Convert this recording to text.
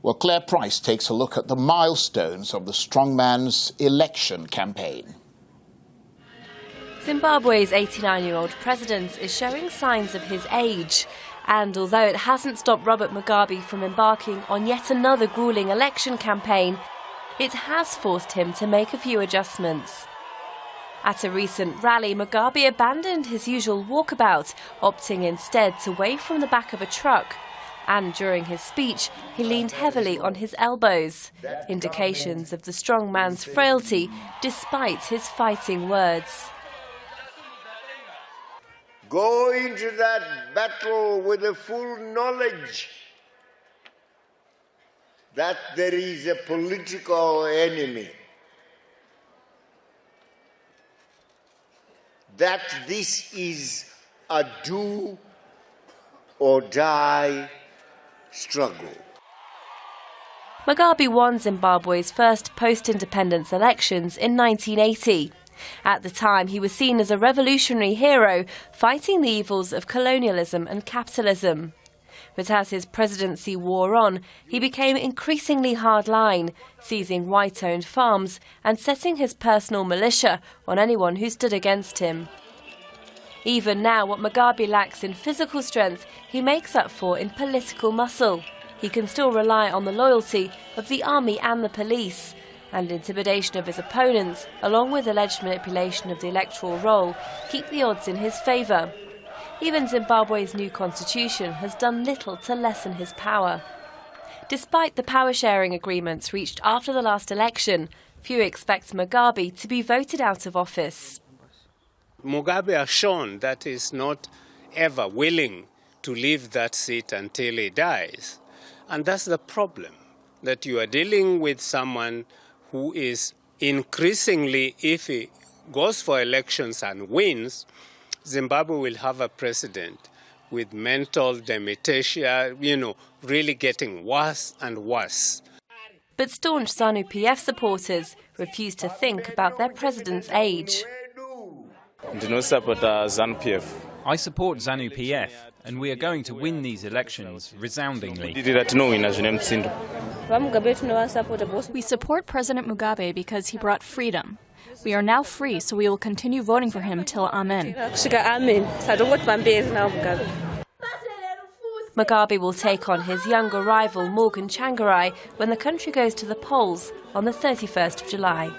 Well, Claire Price takes a look at the milestones of the strongman's election campaign. Zimbabwe's 89-year-old president is showing signs of his age. And although it hasn't stopped Robert Mugabe from embarking on yet another grueling election campaign, it has forced him to make a few adjustments. At a recent rally, Mugabe abandoned his usual walkabout, opting instead to wave from the back of a truck. And during his speech, he leaned heavily on his elbows, indications of the strong man's frailty despite his fighting words. Go into that battle with the full knowledge that there is a political enemy, that this is a do or die struggle. Mugabe won Zimbabwe's first post-independence elections in 1980. At the time, he was seen as a revolutionary hero, fighting the evils of colonialism and capitalism. But as his presidency wore on, he became increasingly hardline, seizing white-owned farms and setting his personal militia on anyone who stood against him. Even now, what Mugabe lacks in physical strength, he makes up for in political muscle. He can still rely on the loyalty of the army and the police, and intimidation of his opponents, along with alleged manipulation of the electoral roll, keep the odds in his favour. Even Zimbabwe's new constitution has done little to lessen his power. Despite the power-sharing agreements reached after the last election, few expect Mugabe to be voted out of office. Mugabe has shown that he is not ever willing to leave that seat until he dies. And that's the problem, that you are dealing with someone who is increasingly, if he goes for elections and wins, Zimbabwe will have a president with mental dementia, really getting worse and worse. But staunch ZANU-PF supporters refuse to think about their president's age. I support ZANU-PF, and we are going to win these elections resoundingly. We support President Mugabe because he brought freedom. We are now free, so we will continue voting for him till Amen. Mugabe will take on his younger rival Morgan Tsvangirai when the country goes to the polls on the 31st of July.